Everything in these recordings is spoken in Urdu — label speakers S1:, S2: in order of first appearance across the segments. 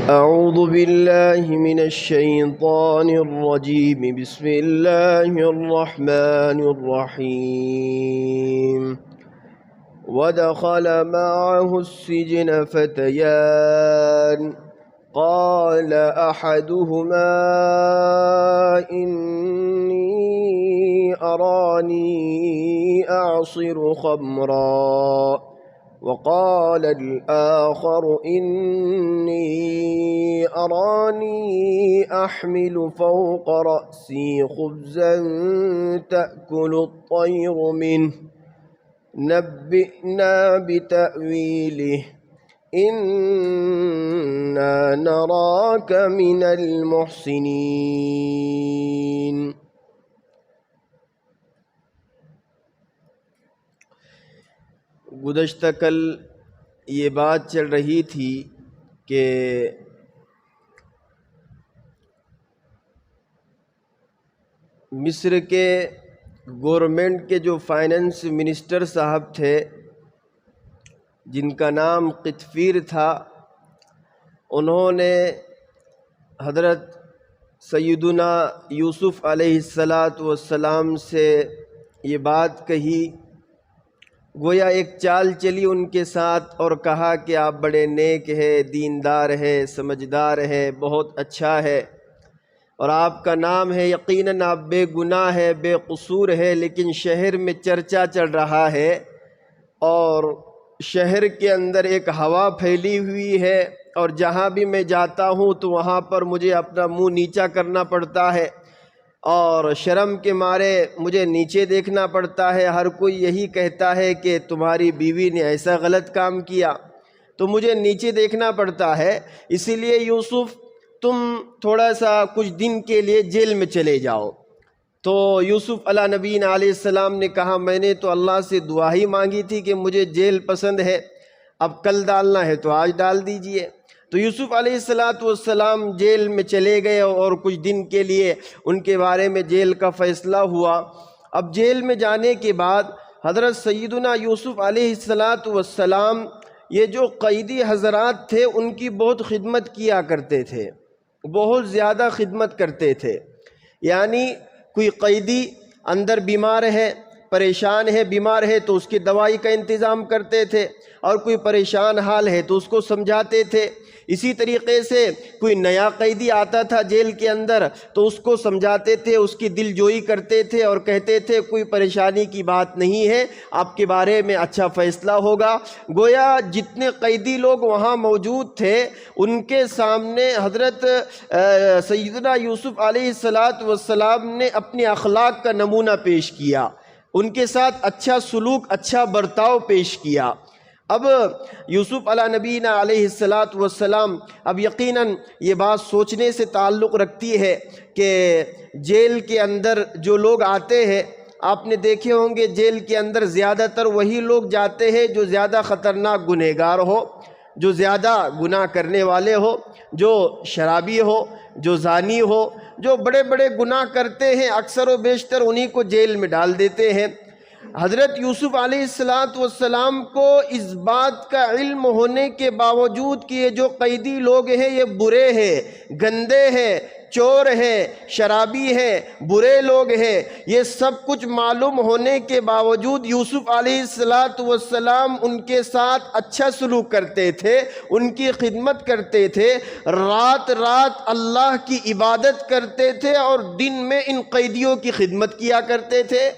S1: أعوذ بالله من الشيطان الرجيم بسم الله الرحمن الرحيم ودخل معه السجن فتيان قال أحدهما إني أراني أعصر خمرا وقال الآخر إني أراني أحمل فوق رأسي خبزا تأكل الطير منه نبئنا بتأويله إنا نراك من المحسنين۔
S2: گزشتہ کل یہ بات چل رہی تھی کہ مصر کے گورنمنٹ کے جو فائننس منسٹر صاحب تھے جن کا نام قطفیر تھا، انہوں نے حضرت سیدنا یوسف علیہ السلام سے یہ بات کہی، گویا ایک چال چلی ان کے ساتھ اور کہا کہ آپ بڑے نیک ہے، دیندار ہے، سمجھدار ہے، بہت اچھا ہے اور آپ کا نام ہے، یقیناً آپ بے گناہ ہے، بے قصور ہے، لیکن شہر میں چرچا چل رہا ہے اور شہر کے اندر ایک ہوا پھیلی ہوئی ہے اور جہاں بھی میں جاتا ہوں تو وہاں پر مجھے اپنا منہ نیچا کرنا پڑتا ہے اور شرم کے مارے مجھے نیچے دیکھنا پڑتا ہے۔ ہر کوئی یہی کہتا ہے کہ تمہاری بیوی نے ایسا غلط کام کیا تو مجھے نیچے دیکھنا پڑتا ہے، اسی لیے یوسف تم تھوڑا سا کچھ دن کے لیے جیل میں چلے جاؤ۔ تو یوسف علیہ نبینا علیہ السلام نے کہا میں نے تو اللہ سے دعا ہی مانگی تھی کہ مجھے جیل پسند ہے، اب کل ڈالنا ہے تو آج ڈال دیجئے۔ تو یوسف علیہ السلام جیل میں چلے گئے اور کچھ دن کے لیے ان کے بارے میں جیل کا فیصلہ ہوا۔ اب جیل میں جانے کے بعد حضرت سیدنا یوسف علیہ السلام یہ جو قیدی حضرات تھے ان کی بہت خدمت کیا کرتے تھے، بہت زیادہ خدمت کرتے تھے۔ یعنی کوئی قیدی اندر بیمار ہے، پریشان ہے، بیمار ہے تو اس کی دوائی کا انتظام کرتے تھے اور کوئی پریشان حال ہے تو اس کو سمجھاتے تھے۔ اسی طریقے سے کوئی نیا قیدی آتا تھا جیل کے اندر تو اس کو سمجھاتے تھے، اس کی دل جوئی کرتے تھے اور کہتے تھے کوئی پریشانی کی بات نہیں ہے، آپ کے بارے میں اچھا فیصلہ ہوگا۔ گویا جتنے قیدی لوگ وہاں موجود تھے ان کے سامنے حضرت سیدنا یوسف علیہ السلام نے اپنے اخلاق کا نمونہ پیش کیا، ان کے ساتھ اچھا سلوک، اچھا برتاؤ پیش کیا۔ اب یوسف علیہ نبینا علیہ السلام اب یقیناً یہ بات سوچنے سے تعلق رکھتی ہے کہ جیل کے اندر جو لوگ آتے ہیں، آپ نے دیکھے ہوں گے جیل کے اندر زیادہ تر وہی لوگ جاتے ہیں جو زیادہ خطرناک گنہگار ہو، جو زیادہ گناہ کرنے والے ہو، جو شرابی ہو، جو زانی ہو، جو بڑے بڑے گناہ کرتے ہیں، اکثر و بیشتر انہی کو جیل میں ڈال دیتے ہیں۔ حضرت یوسف علیہ السلام کو اس بات کا علم ہونے کے باوجود کہ یہ جو قیدی لوگ ہیں یہ برے ہیں، گندے ہیں، چور ہے، شرابی ہے، برے لوگ ہیں، یہ سب کچھ معلوم ہونے کے باوجود یوسف علیہ السلام ان کے ساتھ اچھا سلوک کرتے تھے، ان کی خدمت کرتے تھے، رات رات اللہ کی عبادت کرتے تھے اور دن میں ان قیدیوں کی خدمت کیا کرتے تھے۔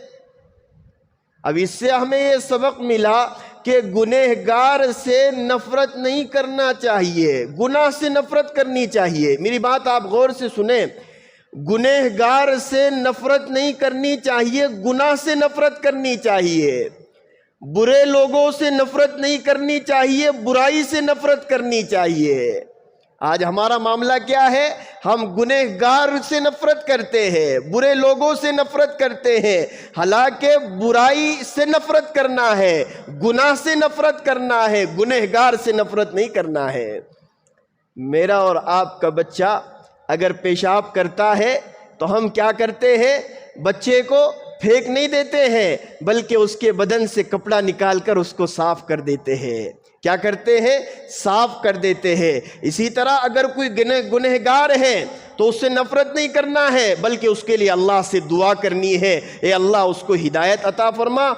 S2: اب اس سے ہمیں یہ سبق ملا کہ گنہگار سے نفرت نہیں کرنا چاہیے، گناہ سے نفرت کرنی چاہیے۔ میری بات آپ غور سے سنیں، گنہگار سے نفرت نہیں کرنی چاہیے، گناہ سے نفرت کرنی چاہیے۔ برے لوگوں سے نفرت نہیں کرنی چاہیے، برائی سے نفرت کرنی چاہیے۔ آج ہمارا معاملہ کیا ہے؟ ہم گنہگار سے نفرت کرتے ہیں، برے لوگوں سے نفرت کرتے ہیں، حالانکہ برائی سے نفرت کرنا ہے، گناہ سے نفرت کرنا ہے، گنہگار سے نفرت نہیں کرنا ہے۔ میرا اور آپ کا بچہ اگر پیشاب کرتا ہے تو ہم کیا کرتے ہیں؟ بچے کو پھینک نہیں دیتے ہیں بلکہ اس کے بدن سے کپڑا نکال کر اس کو صاف کر دیتے ہیں۔ کیا کرتے ہیں؟ صاف کر دیتے ہیں۔ اسی طرح اگر کوئی گنہگار ہے تو اس سے نفرت نہیں کرنا ہے بلکہ اس کے لیے اللہ سے دعا کرنی ہے، اے اللہ اس کو ہدایت عطا فرما۔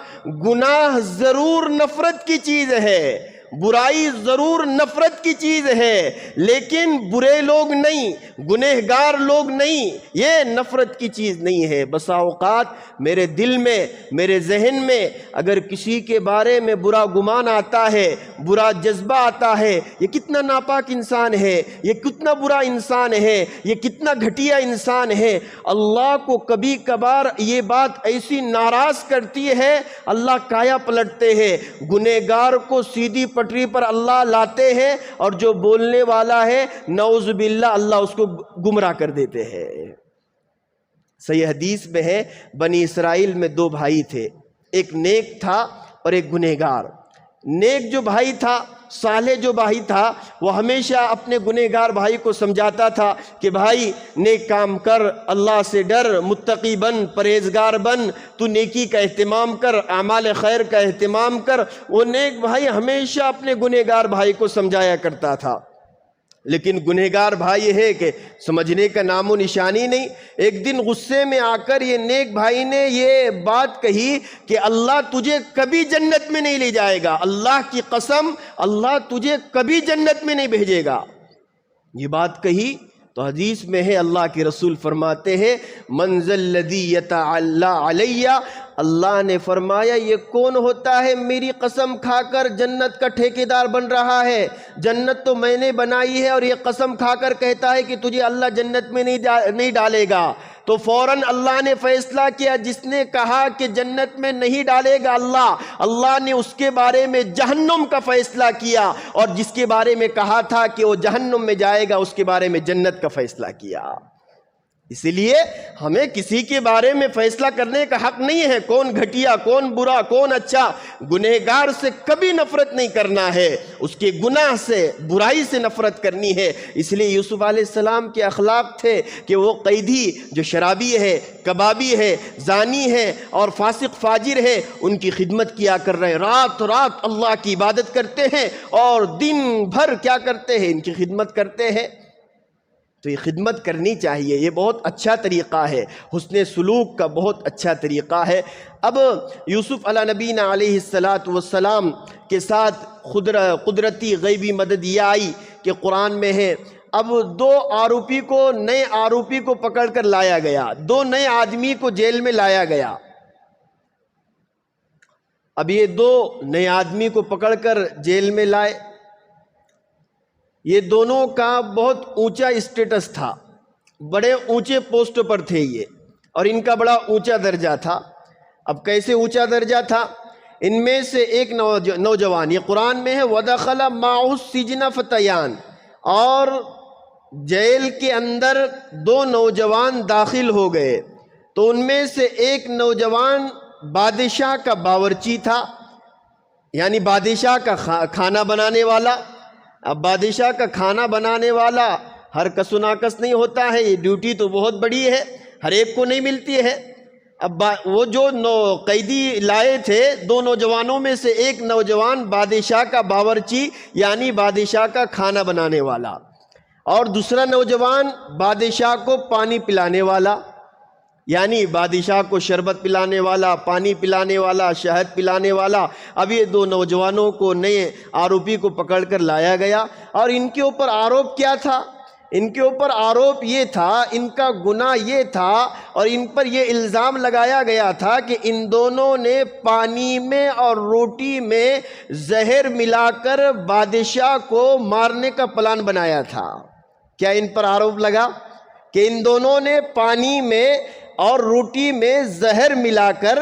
S2: گناہ ضرور نفرت کی چیز ہے، برائی ضرور نفرت کی چیز ہے، لیکن برے لوگ نہیں، گنہگار لوگ نہیں، یہ نفرت کی چیز نہیں ہے۔ بسا اوقات میرے دل میں، میرے ذہن میں اگر کسی کے بارے میں برا گمان آتا ہے، برا جذبہ آتا ہے، یہ کتنا ناپاک انسان ہے، یہ کتنا برا انسان ہے، یہ کتنا گھٹیا انسان ہے، اللہ کو کبھی کبھار یہ بات ایسی ناراض کرتی ہے، اللہ کایا پلٹتے ہیں، گنہگار کو سیدھی پٹری پر اللہ لاتے ہیں، اور جو بولنے والا ہے نعوذ باللہ اللہ اس کو گمراہ کر دیتے ہیں۔ صحیح حدیث میں ہے بنی اسرائیل میں دو بھائی تھے، ایک نیک تھا اور ایک گنہگار۔ نیک جو بھائی تھا، صالح جو بھائی تھا، وہ ہمیشہ اپنے گنہگار بھائی کو سمجھاتا تھا کہ بھائی نیک کام کر، اللہ سے ڈر، متقی بن، پرہیزگار بن، تو نیکی کا اہتمام کر، اعمال خیر کا اہتمام کر۔ وہ نیک بھائی ہمیشہ اپنے گنہگار بھائی کو سمجھایا کرتا تھا، لیکن گنہگار بھائی یہ ہے کہ سمجھنے کا نام و نشانی نہیں۔ ایک دن غصے میں آ کر یہ نیک بھائی نے یہ بات کہی کہ اللہ تجھے کبھی جنت میں نہیں لے جائے گا، اللہ کی قسم اللہ تجھے کبھی جنت میں نہیں بھیجے گا۔ یہ بات کہی تو حدیث میں ہے اللہ کے رسول فرماتے ہیں من ذا الذی یتعلی علی، اللہ نے فرمایا یہ کون ہوتا ہے میری قسم کھا کر جنت کا ٹھیکیدار بن رہا ہے؟ جنت تو میں نے بنائی ہے اور یہ قسم کھا کر کہتا ہے کہ تجھے اللہ جنت میں نہیں ڈالے گا۔ تو فوراً اللہ نے فیصلہ کیا، جس نے کہا کہ جنت میں نہیں ڈالے گا اللہ نے اس کے بارے میں جہنم کا فیصلہ کیا، اور جس کے بارے میں کہا تھا کہ وہ جہنم میں جائے گا اس کے بارے میں جنت کا فیصلہ کیا۔ اسی لیے ہمیں کسی کے بارے میں فیصلہ کرنے کا حق نہیں ہے، کون گھٹیا، کون برا، کون اچھا۔ گنہگار سے کبھی نفرت نہیں کرنا ہے، اس کے گناہ سے، برائی سے نفرت کرنی ہے۔ اس لیے یوسف علیہ السلام کے اخلاق تھے کہ وہ قیدی جو شرابی ہے، کبابی ہے، زانی ہے اور فاسق فاجر ہے، ان کی خدمت کیا کر رہے ہیں، رات رات اللہ کی عبادت کرتے ہیں اور دن بھر کیا کرتے ہیں؟ ان کی خدمت کرتے ہیں۔ تو یہ خدمت کرنی چاہیے، یہ بہت اچھا طریقہ ہے، حسن سلوک کا بہت اچھا طریقہ ہے۔ اب یوسف علیہ نبینا علیہ السلام کے ساتھ قدرتی غیبی مدد یہ آئی کہ قرآن میں ہے اب دو نئے آروپی کو پکڑ کر لایا گیا، دو نئے آدمی کو جیل میں لایا گیا۔ اب یہ دو نئے آدمی کو پکڑ کر جیل میں لائے، یہ دونوں کا بہت اونچا اسٹیٹس تھا، بڑے اونچے پوسٹ پر تھے یہ، اور ان کا بڑا اونچا درجہ تھا۔ اب کیسے اونچا درجہ تھا؟ ان میں سے ایک نوجوان، یہ قرآن میں ہے وَدَخَلَ مَعُهُ السِّجْنَ فَتَيَانِ، اور جیل کے اندر دو نوجوان داخل ہو گئے، تو ان میں سے ایک نوجوان بادشاہ کا باورچی تھا، یعنی بادشاہ کا کھانا بنانے والا۔ اب بادشاہ کا کھانا بنانے والا ہر کس و ناکس نہیں ہوتا ہے، یہ ڈیوٹی تو بہت بڑی ہے، ہر ایک کو نہیں ملتی ہے۔ اب وہ جو قیدی لائے تھے، دو نوجوانوں میں سے ایک نوجوان بادشاہ کا باورچی یعنی بادشاہ کا کھانا بنانے والا، اور دوسرا نوجوان بادشاہ کو پانی پلانے والا، یعنی بادشاہ کو شربت پلانے والا، پانی پلانے والا، شہد پلانے والا۔ اب یہ دو نوجوانوں کو نئے آروپی کو پکڑ کر لایا گیا، اور ان کے اوپر آروپ کیا تھا؟ ان کے اوپر آروپ یہ تھا، ان کا گناہ یہ تھا، اور ان پر یہ الزام لگایا گیا تھا کہ ان دونوں نے پانی میں اور روٹی میں زہر ملا کر بادشاہ کو مارنے کا پلان بنایا تھا۔ کیا ان پر آروپ لگا کہ ان دونوں نے پانی میں اور روٹی میں زہر ملا کر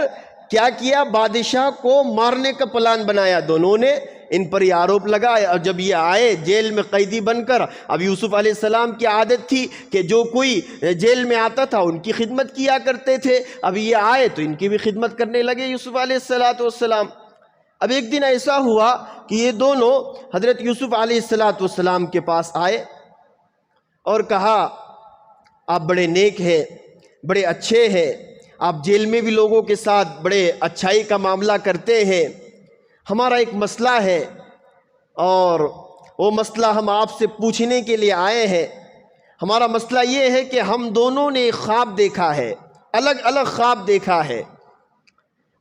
S2: کیا کیا؟ بادشاہ کو مارنے کا پلان بنایا دونوں نے، ان پر یہ آروپ لگا۔ اور جب یہ آئے جیل میں قیدی بن کر، اب یوسف علیہ السلام کی عادت تھی کہ جو کوئی جیل میں آتا تھا ان کی خدمت کیا کرتے تھے، اب یہ آئے تو ان کی بھی خدمت کرنے لگے یوسف علیہ السلام۔ اب ایک دن ایسا ہوا کہ یہ دونوں حضرت یوسف علیہ السلام کے پاس آئے اور کہا آپ بڑے نیک ہیں، بڑے اچھے ہیں، آپ جیل میں بھی لوگوں کے ساتھ بڑے اچھائی کا معاملہ کرتے ہیں۔ ہمارا ایک مسئلہ ہے اور وہ مسئلہ ہم آپ سے پوچھنے کے لیے آئے ہیں۔ ہمارا مسئلہ یہ ہے کہ ہم دونوں نے ایک خواب دیکھا ہے، الگ الگ خواب دیکھا ہے۔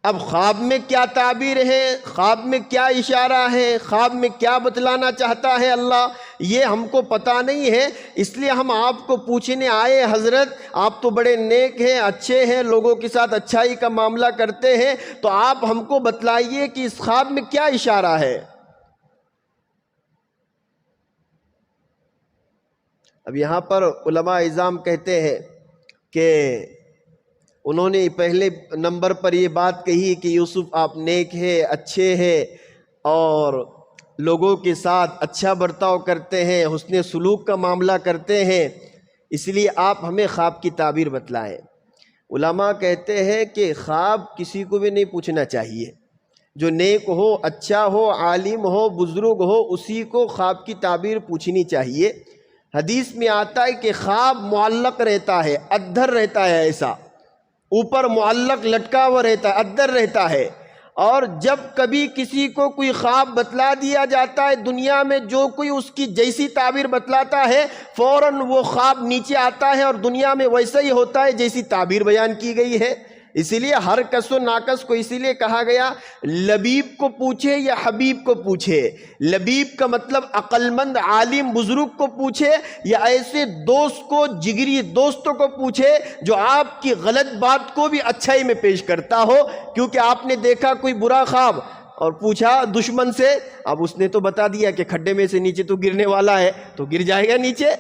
S2: اب خواب میں کیا تعبیر ہے، خواب میں کیا اشارہ ہے، خواب میں کیا بتلانا چاہتا ہے اللہ، یہ ہم کو پتہ نہیں ہے۔ اس لیے ہم آپ کو پوچھنے آئے، حضرت آپ تو بڑے نیک ہیں، اچھے ہیں، لوگوں کے ساتھ اچھائی کا معاملہ کرتے ہیں، تو آپ ہم کو بتلائیے کہ اس خواب میں کیا اشارہ ہے۔ اب یہاں پر علماء اعظام کہتے ہیں کہ انہوں نے پہلے نمبر پر یہ بات کہی کہ یوسف آپ نیک ہیں، اچھے ہیں اور لوگوں کے ساتھ اچھا برتاؤ کرتے ہیں، حسن سلوک کا معاملہ کرتے ہیں، اس لیے آپ ہمیں خواب کی تعبیر بتلائیں۔ علماء کہتے ہیں کہ خواب کسی کو بھی نہیں پوچھنا چاہیے، جو نیک ہو، اچھا ہو، عالم ہو، بزرگ ہو، اسی کو خواب کی تعبیر پوچھنی چاہیے۔ حدیث میں آتا ہے کہ خواب معلق رہتا ہے، ادھر رہتا ہے، ایسا اوپر معلق لٹکا ہوا رہتا ہے، ادھر رہتا ہے، اور جب کبھی کسی کو کوئی خواب بتلا دیا جاتا ہے دنیا میں، جو کوئی اس کی جیسی تعبیر بتلاتا ہے فوراً وہ خواب نیچے آتا ہے اور دنیا میں ویسا ہی ہوتا ہے جیسی تعبیر بیان کی گئی ہے۔ اسی لیے ہر کس و ناکس کو اسی لیے کہا گیا لبیب کو پوچھے یا حبیب کو پوچھے۔ لبیب کا مطلب عقل مند عالم بزرگ کو پوچھے، یا ایسے دوست کو، جگری دوستوں کو پوچھے جو آپ کی غلط بات کو بھی اچھائی میں پیش کرتا ہو۔ کیونکہ آپ نے دیکھا کوئی برا خواب اور پوچھا دشمن سے، اب اس نے تو بتا دیا کہ کھڈے میں سے نیچے تو گرنے والا ہے، تو گر جائے گا نیچے۔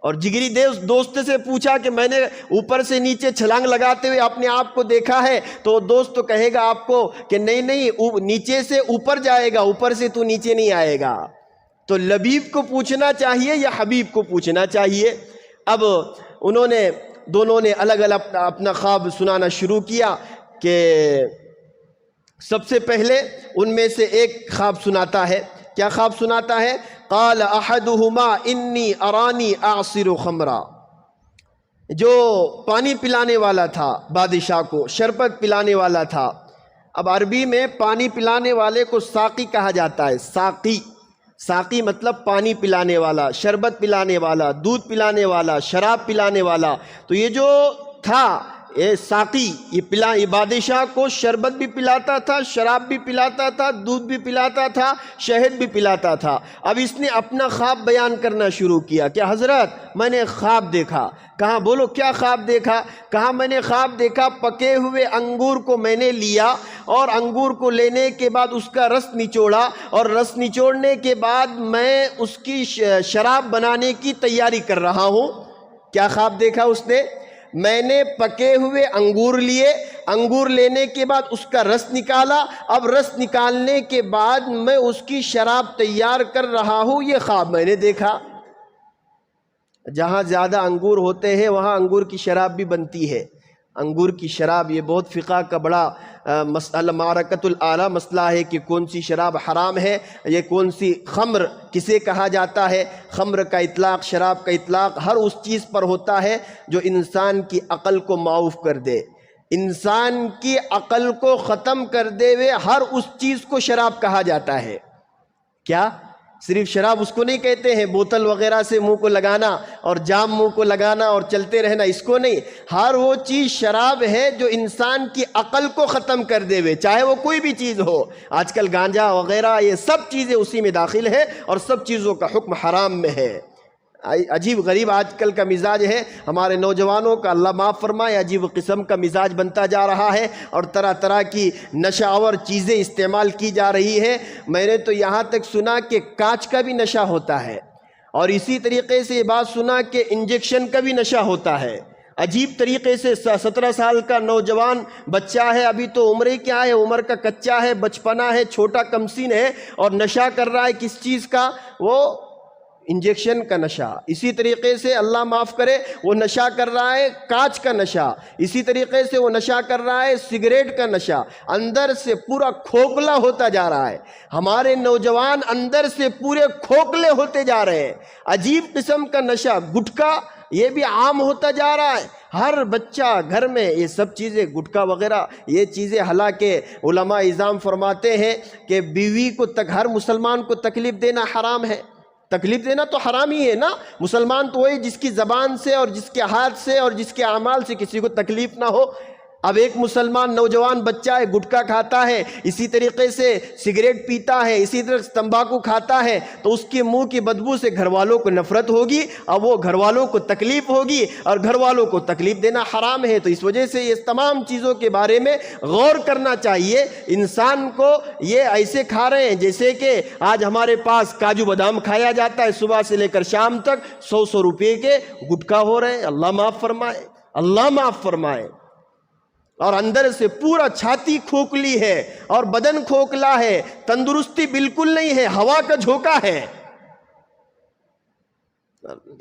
S2: اور جگری دوست سے پوچھا کہ میں نے اوپر سے نیچے چھلانگ لگاتے ہوئے اپنے آپ کو دیکھا ہے، تو دوست تو کہے گا آپ کو کہ نہیں نیچے سے اوپر جائے گا، اوپر سے تو نیچے نہیں آئے گا۔ تو لبیب کو پوچھنا چاہیے یا حبیب کو پوچھنا چاہیے۔ اب دونوں نے الگ الگ اپنا خواب سنانا شروع کیا کہ سب سے پہلے ان میں سے ایک خواب سناتا ہے۔ کیا خواب سناتا ہے؟ قال احدہما انی ارانی اعصر خمرا۔ جو پانی پلانے والا تھا بادشاہ کو، شربت پلانے والا تھا۔ اب عربی میں پانی پلانے والے کو ساقی کہا جاتا ہے، ساقی۔ ساقی مطلب پانی پلانے والا، شربت پلانے والا، دودھ پلانے والا، شراب پلانے والا۔ تو یہ جو تھا یہ ساقی، یہ بادشاہ کو شربت بھی پلاتا تھا، شراب بھی پلاتا تھا، دودھ بھی پلاتا تھا، شہد بھی پلاتا تھا۔ اب اس نے اپنا خواب بیان کرنا شروع کیا کہ حضرت میں نے خواب دیکھا۔ کہا بولو کیا خواب دیکھا؟ کہا میں نے خواب دیکھا پکے ہوئے انگور کو میں نے لیا، اور انگور کو لینے کے بعد اس کا رس نچوڑا، اور رس نچوڑنے کے بعد میں اس کی شراب بنانے کی تیاری کر رہا ہوں۔ کیا خواب دیکھا اس نے؟ میں نے پکے ہوئے انگور لیے، انگور لینے کے بعد اس کا رس نکالا، اب رس نکالنے کے بعد میں اس کی شراب تیار کر رہا ہوں، یہ خواب میں نے دیکھا۔ جہاں زیادہ انگور ہوتے ہیں وہاں انگور کی شراب بھی بنتی ہے۔ انگور کی شراب یہ بہت فقہ کا بڑا مسئلہ، معرکۃ الاعلیٰ مسئلہ ہے کہ کون سی شراب حرام ہے، یہ کون سی خمر کسے کہا جاتا ہے۔ خمر کا اطلاق، شراب کا اطلاق ہر اس چیز پر ہوتا ہے جو انسان کی عقل کو معوف کر دے، انسان کی عقل کو ختم کر دے ہوئے ہر اس چیز کو شراب کہا جاتا ہے۔ کیا صرف شراب اس کو نہیں کہتے ہیں بوتل وغیرہ سے منہ کو لگانا اور جام منہ کو لگانا اور چلتے رہنا، اس کو نہیں، ہر وہ چیز شراب ہے جو انسان کی عقل کو ختم کر دے ہوئے، چاہے وہ کوئی بھی چیز ہو۔ آج کل گانجا وغیرہ یہ سب چیزیں اسی میں داخل ہے، اور سب چیزوں کا حکم حرام میں ہے۔ عجیب غریب آج کل کا مزاج ہے ہمارے نوجوانوں کا، اللہ معاف فرمائے، عجیب قسم کا مزاج بنتا جا رہا ہے، اور طرح طرح کی نشہ آور چیزیں استعمال کی جا رہی ہے۔ میں نے تو یہاں تک سنا کہ کانچ کا بھی نشہ ہوتا ہے، اور اسی طریقے سے یہ بات سنا کہ انجیکشن کا بھی نشہ ہوتا ہے۔ عجیب طریقے سے 17 سال کا نوجوان بچہ ہے، ابھی تو عمر کیا ہے، عمر کا کچا ہے، بچپنا ہے، چھوٹا کمسن ہے، اور نشہ کر رہا ہے کس چیز کا؟ وہ انجیکشن کا نشہ۔ اسی طریقے سے اللہ معاف کرے وہ نشہ کر رہا ہے کانچ کا نشہ، اسی طریقے سے وہ نشہ کر رہا ہے سگریٹ کا نشہ، اندر سے پورا کھوکھلا ہوتا جا رہا ہے۔ ہمارے نوجوان اندر سے پورے کھوکھلے ہوتے جا رہے ہیں۔ عجیب قسم کا نشہ، گٹکا یہ بھی عام ہوتا جا رہا ہے۔ ہر بچہ گھر میں یہ سب چیزیں گٹکا وغیرہ یہ چیزیں، حالانکہ علماء اعظام فرماتے ہیں کہ بیوی کو ہر مسلمان کو تکلیف دینا حرام ہے۔ تکلیف دینا تو حرام ہی ہے نا، مسلمان تو وہی جس کی زبان سے اور جس کے ہاتھ سے اور جس کے اعمال سے کسی کو تکلیف نہ ہو۔ اب ایک مسلمان نوجوان بچہ ہے، گٹکا کھاتا ہے، اسی طریقے سے سگریٹ پیتا ہے، اسی طرح تمباکو کھاتا ہے، تو اس کے منہ کی بدبو سے گھر والوں کو نفرت ہوگی اور وہ گھر والوں کو تکلیف ہوگی، اور گھر والوں کو تکلیف دینا حرام ہے۔ تو اس وجہ سے یہ تمام چیزوں کے بارے میں غور کرنا چاہیے۔ انسان کو یہ ایسے کھا رہے ہیں جیسے کہ آج ہمارے پاس کاجو بادام کھایا جاتا ہے، صبح سے لے کر شام تک 100 روپے کے گٹکا ہو رہے ہیں۔ اللہ معاف فرمائے، اللہ معاف فرمائے۔ اور اندر سے پورا چھاتی کھوکھلی ہے اور بدن کھوکھلا ہے، تندرستی بالکل نہیں ہے، ہوا کا جھونکا ہے۔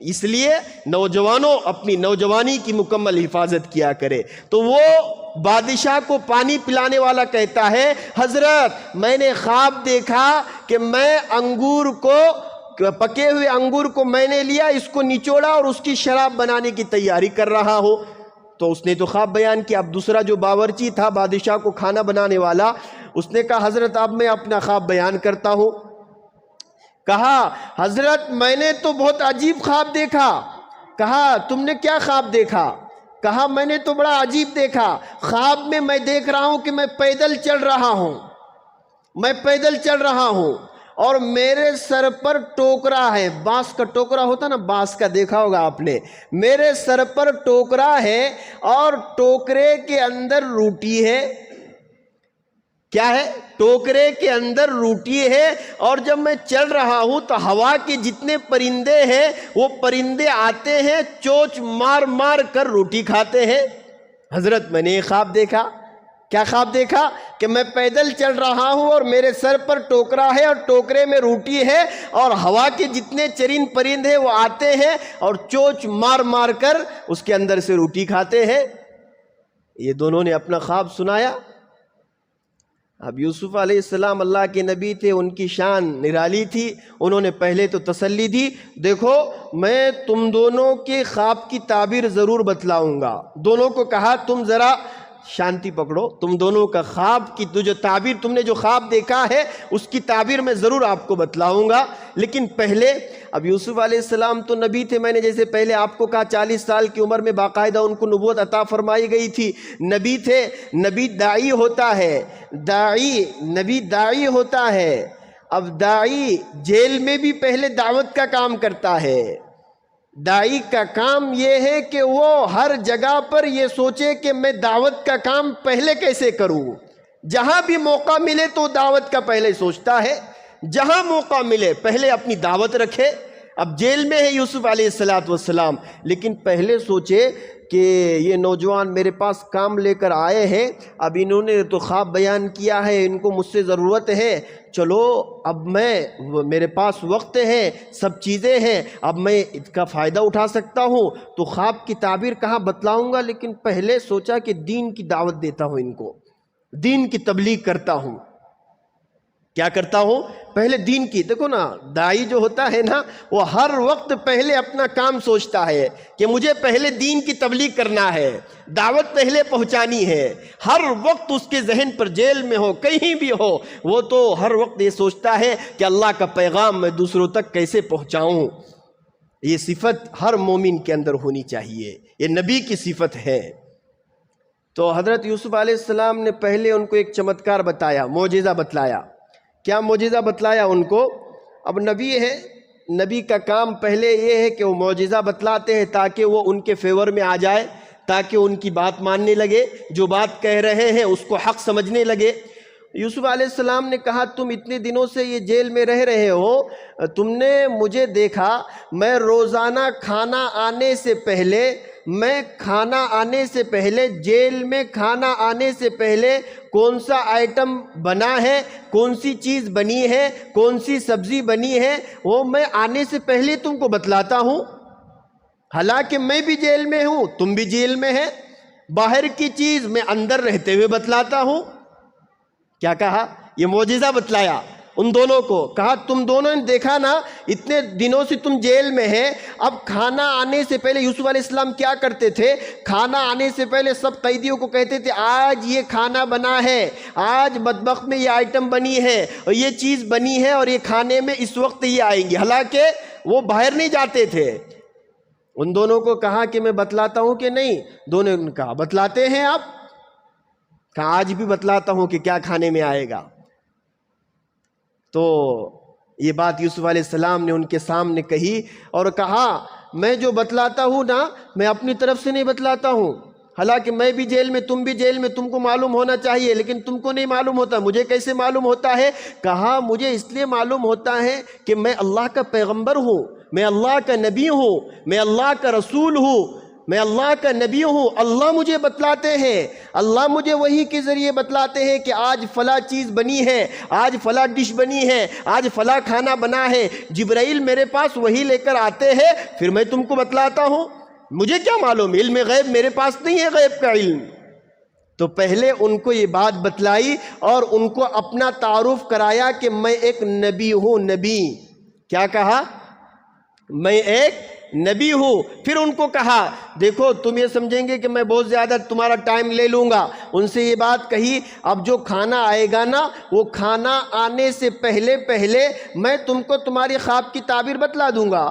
S2: اس لیے نوجوانوں اپنی نوجوانی کی مکمل حفاظت کیا کرے۔ تو وہ بادشاہ کو پانی پلانے والا کہتا ہے، حضرت میں نے خواب دیکھا کہ میں انگور کو، پکے ہوئے انگور کو میں نے لیا، اس کو نچوڑا اور اس کی شراب بنانے کی تیاری کر رہا ہوں۔ تو اس نے تو خواب بیان کیا۔ اب دوسرا جو باورچی تھا بادشاہ کو کھانا بنانے والا، اس نے کہا حضرت اب میں اپنا خواب بیان کرتا ہوں۔ کہا حضرت میں نے تو بہت عجیب خواب دیکھا۔ کہا تم نے کیا خواب دیکھا؟ کہا میں نے تو بڑا عجیب دیکھا، خواب میں دیکھ رہا ہوں کہ میں پیدل چل رہا ہوں، میں پیدل چل رہا ہوں، اور میرے سر پر ٹوکرا ہے، بانس کا ٹوکرا ہوتا نا، بانس کا دیکھا ہوگا آپ نے، میرے سر پر ٹوکرا ہے اور ٹوکرے کے اندر روٹی ہے۔ کیا ہے؟ ٹوکرے کے اندر روٹی ہے، اور جب میں چل رہا ہوں تو ہوا کے جتنے پرندے ہیں وہ پرندے آتے ہیں، چونچ مار مار کر روٹی کھاتے ہیں۔ حضرت میں نے یہ خواب دیکھا۔ کیا خواب دیکھا؟ کہ میں پیدل چل رہا ہوں اور میرے سر پر ٹوکرا ہے اور ٹوکرے میں روٹی ہے، اور ہوا کے جتنے چرند پرند ہیں وہ آتے ہیں اور چونچ مار مار کر اس کے اندر سے روٹی کھاتے ہیں۔ یہ دونوں نے اپنا خواب سنایا۔ اب یوسف علیہ السلام اللہ کے نبی تھے، ان کی شان نرالی تھی، انہوں نے پہلے تو تسلی دی، دیکھو میں تم دونوں کے خواب کی تعبیر ضرور بتلاؤں گا۔ دونوں کو کہا تم ذرا شانتی پکڑو، تم دونوں کا خواب کی جو تعبیر، تم نے جو خواب دیکھا ہے اس کی تعبیر میں ضرور آپ کو بتلاؤں گا، لیکن پہلے اب یوسف علیہ السلام تو نبی تھے، میں نے جیسے پہلے آپ کو کہا 40 سال کی عمر میں باقاعدہ ان کو نبوت عطا فرمائی گئی تھی، نبی تھے، نبی داعی ہوتا ہے، نبی داعی ہوتا ہے۔ اب داعی جیل میں بھی پہلے دعوت کا کام کرتا ہے۔ داعی کا کام یہ ہے کہ وہ ہر جگہ پر یہ سوچے کہ میں دعوت کا کام پہلے کیسے کروں، جہاں بھی موقع ملے تو دعوت کا پہلے سوچتا ہے، جہاں موقع ملے پہلے اپنی دعوت رکھے۔ اب جیل میں ہے یوسف علیہ السلام، لیکن پہلے سوچے کہ یہ نوجوان میرے پاس کام لے کر آئے ہیں، اب انہوں نے تو خواب بیان کیا ہے، ان کو مجھ سے ضرورت ہے، چلو اب میرے پاس وقت ہے، سب چیزیں ہیں، اب میں اس کا فائدہ اٹھا سکتا ہوں، تو خواب کی تعبیر کہاں بتلاؤں گا، لیکن پہلے سوچا کہ دین کی دعوت دیتا ہوں، ان کو دین کی تبلیغ کرتا ہوں۔ کیا کرتا ہوں؟ پہلے دین کی، دیکھو نا داعی جو ہوتا ہے نا وہ ہر وقت پہلے اپنا کام سوچتا ہے کہ مجھے پہلے دین کی تبلیغ کرنا ہے، دعوت پہلے پہنچانی ہے۔ ہر وقت اس کے ذہن پر جیل میں ہو کہیں بھی ہو، وہ تو ہر وقت یہ سوچتا ہے کہ اللہ کا پیغام میں دوسروں تک کیسے پہنچاؤں۔ یہ صفت ہر مومن کے اندر ہونی چاہیے، یہ نبی کی صفت ہے۔ تو حضرت یوسف علیہ السلام نے پہلے ان کو ایک چمتکار بتایا، معجزہ بتلایا۔ کیا معجزہ بتلایا ان کو؟ اب نبی ہے، نبی کا کام پہلے یہ ہے کہ وہ معجزہ بتلاتے ہیں تاکہ وہ ان کے فیور میں آ جائے، تاکہ ان کی بات ماننے لگے، جو بات کہہ رہے ہیں اس کو حق سمجھنے لگے۔ یوسف علیہ السلام نے کہا تم اتنے دنوں سے یہ جیل میں رہ رہے ہو، تم نے مجھے دیکھا، میں روزانہ کھانا آنے سے پہلے جیل میں کھانا آنے سے پہلے کون سا آئٹم بنا ہے، کون سی چیز بنی ہے، کون سی سبزی بنی ہے، وہ میں آنے سے پہلے تم کو بتلاتا ہوں۔ حالانکہ میں بھی جیل میں ہوں، تم بھی جیل میں ہے، باہر کی چیز میں اندر رہتے ہوئے بتلاتا ہوں۔ کیا کہا؟ یہ معجزہ بتلایا۔ ان دونوں کو، کہا تم دونوں نے دیکھا نا اتنے دنوں سے تم جیل میں ہیں، اب کھانا آنے سے پہلے یوسف علیہ السلام کیا کرتے تھے؟ کھانا آنے سے پہلے سب قیدیوں کو کہتے تھے آج یہ کھانا بنا ہے، آج مطبخ میں یہ آئٹم بنی ہے اور یہ چیز بنی ہے اور یہ کھانے میں اس وقت یہ آئیں گی، حالانکہ وہ باہر نہیں جاتے تھے۔ ان دونوں کو کہا کہ میں بتلاتا ہوں کہ نہیں؟ دونوں نے کہا بتلاتے ہیں آپ؟ کہا آج بھی بتلاتا ہوں کہ کیا کھانے میں آئے گا۔ تو یہ بات یوسف علیہ السلام نے ان کے سامنے کہی اور کہا میں جو بتلاتا ہوں نا میں اپنی طرف سے نہیں بتلاتا ہوں، حالانکہ میں بھی جیل میں، تم بھی جیل میں، تم کو معلوم ہونا چاہیے لیکن تم کو نہیں معلوم ہوتا۔ مجھے کیسے معلوم ہوتا ہے؟ کہا مجھے اس لیے معلوم ہوتا ہے کہ میں اللہ کا پیغمبر ہوں، میں اللہ کا نبی ہوں، میں اللہ کا رسول ہوں، میں اللہ کا نبی ہوں۔ اللہ مجھے بتلاتے ہیں، اللہ مجھے وحی کے ذریعے بتلاتے ہیں کہ آج فلاں چیز بنی ہے، آج فلاں ڈش بنی ہے، آج فلاں کھانا بنا ہے۔ جبرائیل میرے پاس وحی لے کر آتے ہیں، پھر میں تم کو بتلاتا ہوں۔ مجھے کیا معلوم؟ علم غیب میرے پاس نہیں ہے، غیب کا علم۔ تو پہلے ان کو یہ بات بتلائی اور ان کو اپنا تعارف کرایا کہ میں ایک نبی ہوں۔ نبی کیا کہا؟ میں ایک نبی ہوں۔ پھر ان کو کہا دیکھو تم یہ سمجھیں گے کہ میں بہت زیادہ تمہارا ٹائم لے لوں گا، ان سے یہ بات کہی اب جو کھانا آئے گا نا وہ کھانا آنے سے پہلے میں تم کو تمہاری خواب کی تعبیر بتلا دوں گا۔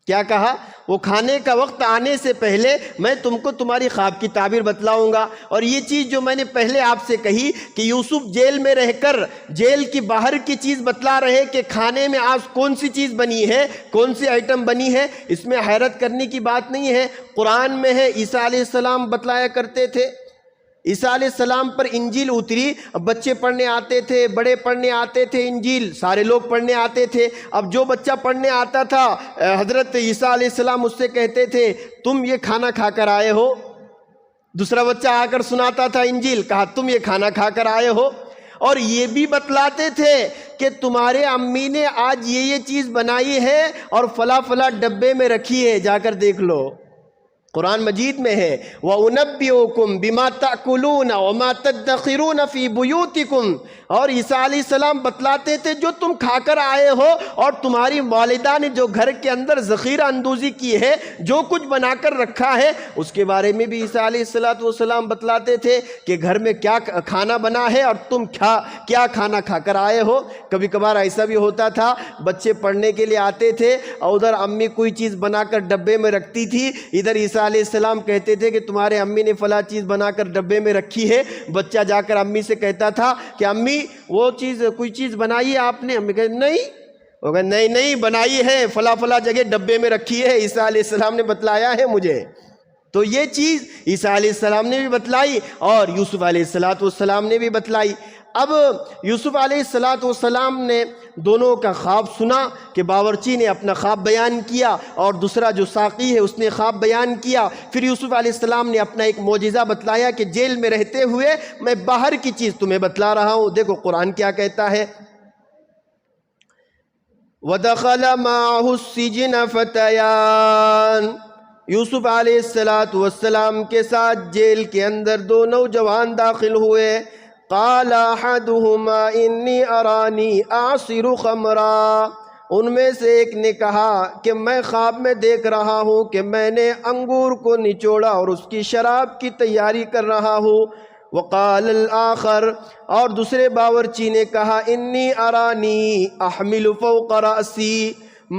S2: کیا کہا؟ وہ کھانے کا وقت آنے سے پہلے میں تم کو تمہاری خواب کی تعبیر بتلاؤں گا۔ اور یہ چیز جو میں نے پہلے آپ سے کہی کہ یوسف جیل میں رہ کر جیل کی باہر کی چیز بتلا رہے کہ کھانے میں آج کون سی چیز بنی ہے، کون سی آئٹم بنی ہے، اس میں حیرت کرنے کی بات نہیں ہے۔ قرآن میں ہے عیسیٰ علیہ السلام بتلایا کرتے تھے، عیسیٰ علیہ السلام پر انجیل اتری، اب بچے پڑھنے آتے تھے، بڑے پڑھنے آتے تھے، انجیل سارے لوگ پڑھنے آتے تھے۔ اب جو بچہ پڑھنے آتا تھا حضرت عیسیٰ علیہ السلام اس سے کہتے تھے تم یہ کھانا کھا کر آئے ہو۔ دوسرا بچہ آ کر سناتا تھا انجیل، کہا تم یہ کھانا کھا کر آئے ہو۔ اور یہ بھی بتلاتے تھے کہ تمہارے امی نے آج یہ چیز بنائی ہے اور فلاں فلاں ڈبے میں رکھی ہے، جا کر دیکھ لو۔ قرآن مجید میں ہے وَأُنَبِّئُكُمْ بِمَا تَأْكُلُونَ وَمَا تَدَّخِرُونَ فِي بُيُوتِكُمْ، اور عیسیٰ علیہ السلام بتلاتے تھے جو تم کھا کر آئے ہو اور تمہاری والدہ نے جو گھر کے اندر ذخیرہ اندوزی کی ہے، جو کچھ بنا کر رکھا ہے، اس کے بارے میں بھی عیسیٰ علیہ السلام بتلاتے تھے کہ گھر میں کیا کھانا بنا ہے اور تم کیا کھانا کھا کر آئے ہو۔ کبھی کبھار ایسا بھی ہوتا تھا بچے پڑھنے کے لیے آتے تھے اور ادھر امی کوئی چیز بنا کر ڈبے میں رکھتی تھی، ادھر عیسیٰ علیہ السلام کہتے تھے کہ تمہارے امی نے فلاں چیز بنا کر ڈبے میں رکھی ہے۔ بچہ جا کر امی سے کہتا تھا کہ امی وہ چیز کوئی چیز بنائی ہے آپ نے؟ امی کہتے نہیں، وہ کہتے نہیں بنائی ہے، فلاں فلاں جگہ ڈبے میں رکھی ہے، عیسیٰ علیہ السلام نے بتلایا ہے مجھے۔ تو یہ چیز عیسیٰ علیہ السلام نے بھی بتلائی اور یوسف علیہ السلام نے بھی بتلائی۔ اب یوسف علیہ السلام نے دونوں کا خواب سنا کہ باورچی نے اپنا خواب بیان کیا اور دوسرا جو ساقی ہے اس نے خواب بیان کیا۔ پھر یوسف علیہ السلام نے اپنا ایک معجزہ بتلایا کہ جیل میں رہتے ہوئے میں باہر کی چیز تمہیں بتلا رہا ہوں۔ دیکھو قرآن کیا کہتا ہے، وَدَخَلَ مَعَهُ السِّجْنَ فَتَيَانِ، یوسف علیہ السلام کے ساتھ جیل کے اندر دو نوجوان داخل ہوئے۔ قال احدهما انی ارانی اعصر خمرا، ان میں سے ایک نے کہا کہ میں خواب میں دیکھ رہا ہوں کہ میں نے انگور کو نچوڑا اور اس کی شراب کی تیاری کر رہا ہوں۔ وقال الآخر، اور دوسرے باورچی نے کہا انی ارانی احمل فوق رأسی،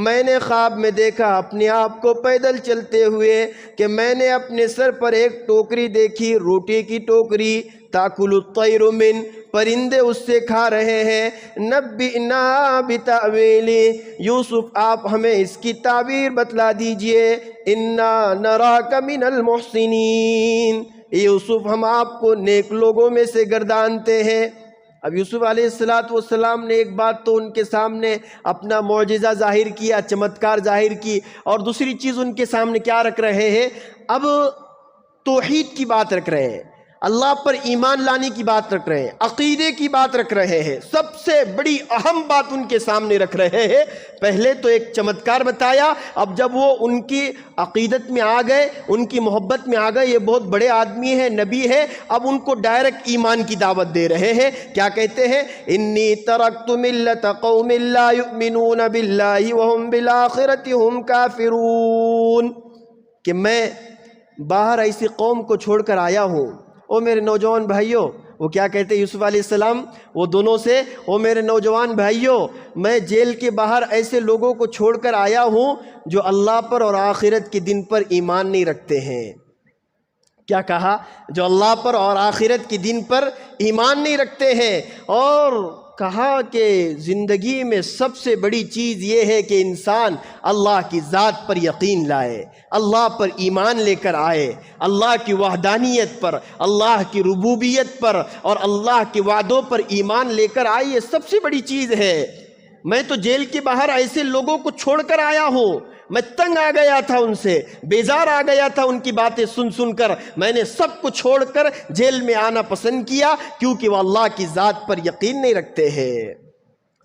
S2: میں نے خواب میں دیکھا اپنے آپ کو پیدل چلتے ہوئے کہ میں نے اپنے سر پر ایک ٹوکری دیکھی، روٹی کی ٹوکری، تاکل الطیر من، پرندے اس سے کھا رہے ہیں۔ نبئنا بتأویلہ، یوسف آپ ہمیں اس کی تعبیر بتلا دیجئے۔ انا نراک من المحسنین، یوسف ہم آپ کو نیک لوگوں میں سے گردانتے ہیں۔ اب یوسف علیہ السلام نے ایک بات تو ان کے سامنے اپنا معجزہ ظاہر کیا، چمتکار ظاہر کی، اور دوسری چیز ان کے سامنے کیا رکھ رہے ہیں؟ اب توحید کی بات رکھ رہے ہیں۔ اللہ پر ایمان لانے کی بات رکھ رہے ہیں، عقیدے کی بات رکھ رہے ہیں، سب سے بڑی اہم بات ان کے سامنے رکھ رہے ہیں۔ پہلے تو ایک چمتکار بتایا، اب جب وہ ان کی عقیدت میں آ گئے، ان کی محبت میں آ گئے، یہ بہت بڑے آدمی ہیں، نبی ہے، اب ان کو ڈائریکٹ ایمان کی دعوت دے رہے ہیں۔ کیا کہتے ہیں؟ انی ترکت ملت قوم لا یؤمنون باللہ وہم بالآخرۃ ہم کافرون، کہ میں باہر ایسی قوم کو چھوڑ کر آیا ہوں۔ او میرے نوجوان بھائیوں، وہ کیا کہتے ہیں یوسف علیہ السلام وہ دونوں سے؟ او میرے نوجوان بھائیوں، میں جیل کے باہر ایسے لوگوں کو چھوڑ کر آیا ہوں جو اللہ پر اور آخرت کے دن پر ایمان نہیں رکھتے ہیں۔ کیا کہا؟ جو اللہ پر اور آخرت کے دن پر ایمان نہیں رکھتے ہیں، اور کہا کہ زندگی میں سب سے بڑی چیز یہ ہے کہ انسان اللہ کی ذات پر یقین لائے، اللہ پر ایمان لے کر آئے، اللہ کی وحدانیت پر، اللہ کی ربوبیت پر اور اللہ کے وعدوں پر ایمان لے کر آئے، یہ سب سے بڑی چیز ہے۔ میں تو جیل کے باہر ایسے لوگوں کو چھوڑ کر آیا ہوں، میں تنگ آ گیا تھا ان سے، بیزار آ گیا تھا ان کی باتیں سن سن کر، میں نے سب کو چھوڑ کر جیل میں آنا پسند کیا، کیونکہ وہ اللہ کی ذات پر یقین نہیں رکھتے ہیں۔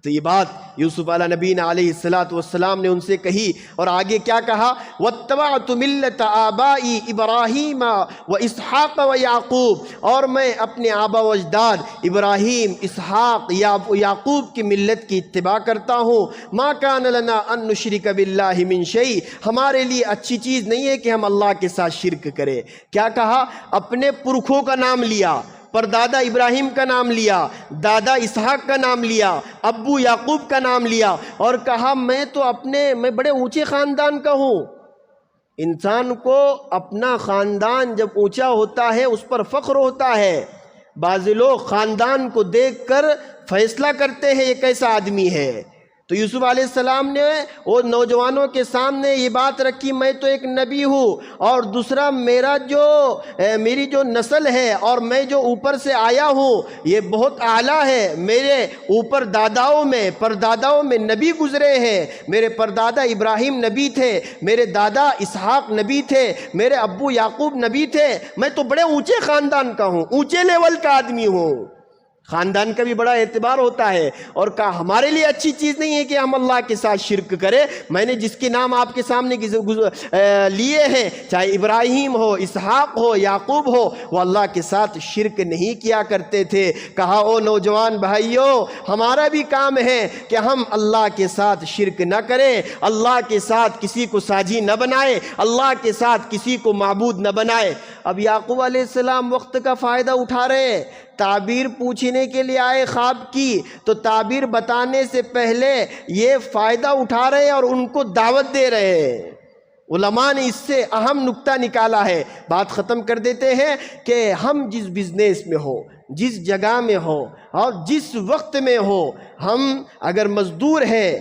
S2: تو یہ بات یوسف علیہ نبینا علیہ السلام نے ان سے کہی، اور آگے کیا کہا؟ وَاتَّبَعْتُ مِلَّةَ آبَائِي إِبْرَاهِيمَ وَإِسْحَاقَ وَيَعْقُوبَ، اور میں اپنے آبا و اجداد ابراہیم، اسحاق، یعقوب کی ملت کی اتباع کرتا ہوں۔ مَا كَانَ لَنَا أَن نُشْرِكَ بِاللَّهِ مِن شَيْءٍ، ہمارے لیے اچھی چیز نہیں ہے کہ ہم اللہ کے ساتھ شرک کریں۔ کیا کہا؟ اپنے پرکھوں کا نام لیا، پردادا ابراہیم کا نام لیا، دادا اسحاق کا نام لیا، ابو یعقوب کا نام لیا، اور کہا میں بڑے اونچے خاندان کا ہوں۔ انسان کو اپنا خاندان جب اونچا ہوتا ہے اس پر فخر ہوتا ہے۔ بعض لوگ خاندان کو دیکھ کر فیصلہ کرتے ہیں یہ کیسا آدمی ہے۔ تو یوسف علیہ السلام نے وہ نوجوانوں کے سامنے یہ بات رکھی، میں تو ایک نبی ہوں، اور دوسرا میری جو نسل ہے اور میں جو اوپر سے آیا ہوں یہ بہت اعلیٰ ہے۔ میرے اوپر داداؤں میں پرداداؤں میں نبی گزرے ہیں، میرے پردادا ابراہیم نبی تھے، میرے دادا اسحاق نبی تھے، میرے ابو یعقوب نبی تھے، میں تو بڑے اونچے خاندان کا ہوں، اونچے لیول کا آدمی ہوں۔ خاندان کا بھی بڑا اعتبار ہوتا ہے، اور کہا ہمارے لیے اچھی چیز نہیں ہے کہ ہم اللہ کے ساتھ شرک کریں۔ میں نے جس کے نام آپ کے سامنے لیے ہیں، چاہے ابراہیم ہو، اسحاق ہو، یعقوب ہو، وہ اللہ کے ساتھ شرک نہیں کیا کرتے تھے۔ کہا او نوجوان بھائیوں، ہمارا بھی کام ہے کہ ہم اللہ کے ساتھ شرک نہ کریں، اللہ کے ساتھ کسی کو ساجی نہ بنائے، اللہ کے ساتھ کسی کو معبود نہ بنائے۔ اب یعقوب علیہ السلام وقت کا فائدہ اٹھا رہے ہیں، تعبیر پوچھنے کے لیے آئے خواب کی، تو تعبیر بتانے سے پہلے یہ فائدہ اٹھا رہے ہیں اور ان کو دعوت دے رہے ہیں۔ علماء نے اس سے اہم نکتہ نکالا ہے، بات ختم کر دیتے ہیں، کہ ہم جس بزنس میں ہو، جس جگہ میں ہو اور جس وقت میں ہو، ہم اگر مزدور ہیں،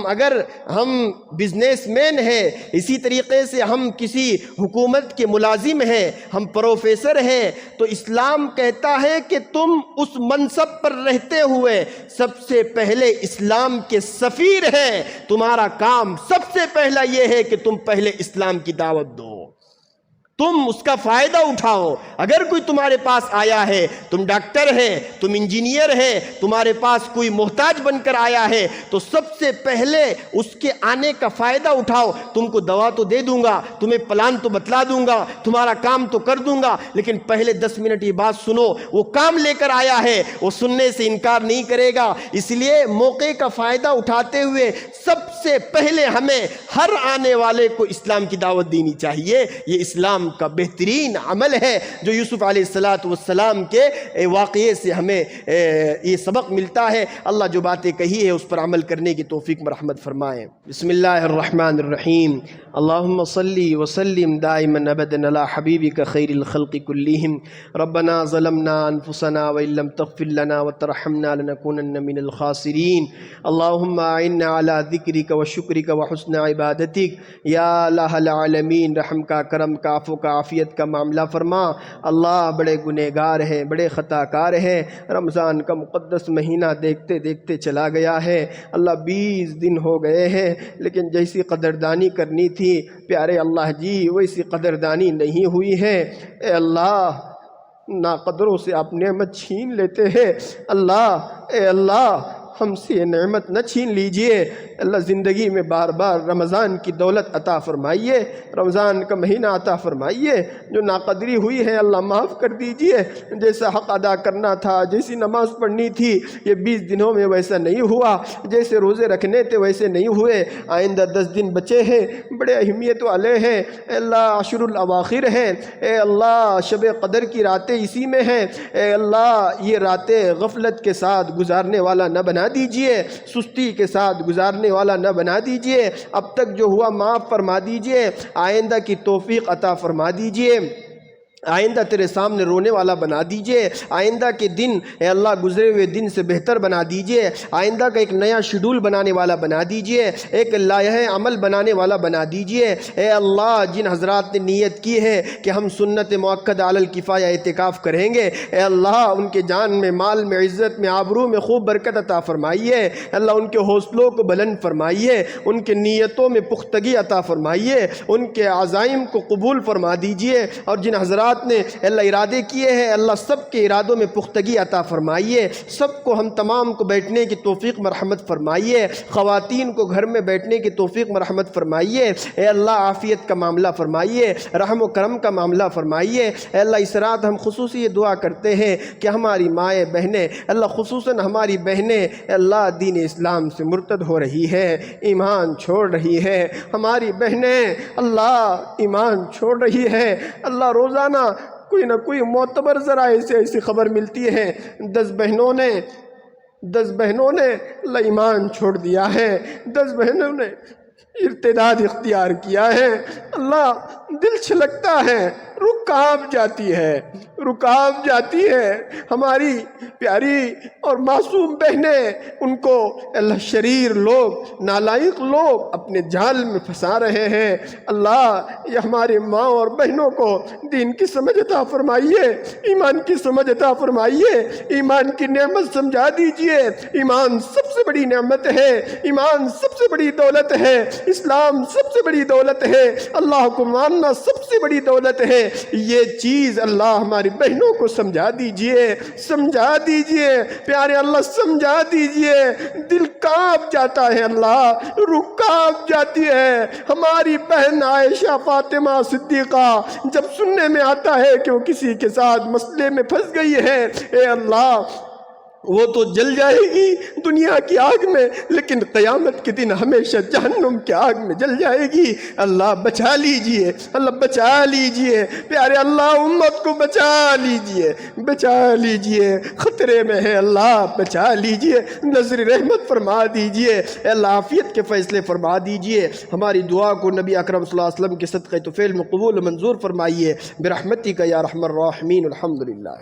S2: اگر ہم بزنس مین ہیں، اسی طریقے سے ہم کسی حکومت کے ملازم ہیں، ہم پروفیسر ہیں، تو اسلام کہتا ہے کہ تم اس منصب پر رہتے ہوئے سب سے پہلے اسلام کے سفیر ہیں۔ تمہارا کام سب سے پہلا یہ ہے کہ تم پہلے اسلام کی دعوت دو، تم اس کا فائدہ اٹھاؤ۔ اگر کوئی تمہارے پاس آیا ہے، تم ڈاکٹر ہے، تم انجینئر ہے، تمہارے پاس کوئی محتاج بن کر آیا ہے، تو سب سے پہلے اس کے آنے کا فائدہ اٹھاؤ۔ تم کو دوا تو دے دوں گا، تمہیں پلان تو بتلا دوں گا، تمہارا کام تو کر دوں گا، لیکن پہلے 10 منٹ یہ بات سنو، وہ کام لے کر آیا ہے، وہ سننے سے انکار نہیں کرے گا۔ اس لیے موقع کا فائدہ اٹھاتے ہوئے سب سے پہلے ہمیں ہر آنے والے کو اسلام کی دعوت دینی چاہیے۔ یہ اسلام کا بہترین عمل ہے، جو یوسف علیہ السلام کے واقعے سے ہمیں یہ سبق ملتا ہے۔ اللہ جو باتیں کہی ہے اس پر عمل کرنے کی توفیق مرحمت فرمائے۔ بسم اللہ الرحمن الرحیم۔ اللہم صلی وسلم دائما ابدا علی حبیبک خیر الخلق کلہم۔ ربنا ظلمنا انفسنا وان لم تغفر لنا وترحمنا لنکونن من الخاسرین۔ اللہم اعنا علی ذکرک وشکرک وحسن عبادتک۔ یا الہ العالمین، رحم کا، کرم کا، عفو کا، عافیت کا معاملہ فرما۔ اللہ بڑے گنہگار ہیں، بڑے خطا کار ہیں۔ رمضان کا مقدس مہینہ دیکھتے دیکھتے چلا گیا ہے۔ اللہ 20 دن ہو گئے ہیں، لیکن جیسی قدردانی کرنی تھی پیارے اللہ جی ویسی قدردانی نہیں ہوئی ہے۔ اے اللہ، ناقدروں سے آپ نعمت چھین لیتے ہیں۔ اللہ، اے اللہ ہم سے یہ نعمت نہ چھین لیجئے۔ اللہ زندگی میں بار بار رمضان کی دولت عطا فرمائیے، رمضان کا مہینہ عطا فرمائیے۔ جو ناقدری ہوئی ہے اللہ معاف کر دیجئے۔ جیسا حق ادا کرنا تھا، جیسی نماز پڑھنی تھی، یہ 20 دنوں میں ویسا نہیں ہوا، جیسے روزے رکھنے تھے ویسے نہیں ہوئے۔ آئندہ 10 دن بچے ہیں، بڑے اہمیت والے ہیں۔ اے اللہ عشر الاواخر ہیں، اے اللہ شب قدر کی راتیں اسی میں ہیں۔ اے اللہ یہ راتیں غفلت کے ساتھ گزارنے والا نہ بنا دیجئے، سستی کے ساتھ گزارنے والا نہ بنا دیجئے۔ اب تک جو ہوا معاف فرما دیجئے، آئندہ کی توفیق عطا فرما دیجئے۔ آئندہ تیرے سامنے رونے والا بنا دیجئے۔ آئندہ کے دن اے اللہ گزرے ہوئے دن سے بہتر بنا دیجئے۔ آئندہ کا ایک نیا شیڈول بنانے والا بنا دیجئے، ایک لائحہ عمل بنانے والا بنا دیجئے۔ اے اللہ جن حضرات نے نیت کی ہے کہ ہم سنت مؤکدہ علی الکفایہ اعتکاف کریں گے، اے اللہ ان کے جان میں، مال میں، عزت میں، آبرو میں خوب برکت عطا فرمائیے۔ اللہ ان کے حوصلوں کو بلند فرمائیے، ان کے نیتوں میں پختگی عطا فرمائیے، ان کے عزائم کو قبول فرما دیجئے۔ اور جن حضرات نے اللہ ارادے کیے ہیں، اللہ سب کے ارادوں میں پختگی عطا فرمائیے۔ سب کو ہم تمام کو بیٹھنے کی توفیق مرحمت فرمائیے، خواتین کو گھر میں بیٹھنے کی توفیق مرحمت فرمائیے۔ اے اللہ عافیت کا معاملہ فرمائیے، رحم و کرم کا معاملہ فرمائیے۔ اے اللہ اس رات ہم خصوصی یہ دعا کرتے ہیں کہ ہماری مائیں بہنیں، اللہ خصوصاً ہماری بہنیں اے اللہ دین اسلام سے مرتد ہو رہی ہے، ایمان چھوڑ رہی ہے۔ ہماری بہنیں اللہ ایمان چھوڑ رہی ہے۔ اللہ روزانہ کوئی نہ کوئی معتبر ذرائع سے ایسی خبر ملتی ہے 10 بہنوں نے اللہ ایمان چھوڑ دیا ہے، 10 بہنوں نے ارتداد اختیار کیا ہے۔ اللہ دل چھلکتا ہے، روح کانپ جاتی ہے۔ ہماری پیاری اور معصوم بہنیں، ان کو اللہ شریر لوگ، نالائق لوگ اپنے جال میں پھنسا رہے ہیں۔ اللہ یہ ہماری ماں اور بہنوں کو دین کی سمجھ عطا فرمائیے، ایمان کی سمجھ عطا فرمائیے، ایمان کی نعمت سمجھا دیجئے۔ ایمان سب سے بڑی نعمت ہے، ایمان سب سے بڑی دولت ہے، اسلام سب سے بڑی دولت ہے، اللہ کو ماننا سب سے بڑی دولت ہے۔ یہ چیز اللہ ہماری بہنوں کو سمجھا دیجئے پیارے اللہ، سمجھا دیجئے۔ دل کانپ جاتا ہے اللہ، روح کانپ جاتی ہے۔ ہماری بہن عائشہ فاطمہ صدیقہ جب سننے میں آتا ہے کہ وہ کسی کے ساتھ مسئلے میں پھنس گئی ہے، اے اللہ وہ تو جل جائے گی دنیا کی آگ میں، لیکن قیامت کے دن ہمیشہ جہنم کی آگ میں جل جائے گی۔ اللہ بچا لیجئے، اللہ بچا لیجئے پیارے اللہ، امت کو بچا لیجئے، خطرے میں ہے اللہ، بچا لیجئے، نظر رحمت فرما دیجئے، اے اللہ عافیت کے فیصلے فرما دیجئے۔ ہماری دعا کو نبی اکرم صلی اللہ علیہ وسلم کے صدقہ توفیل میں قبول و منظور فرمائیے برحمتک یا ارحم الراحمین۔ الحمدللہ۔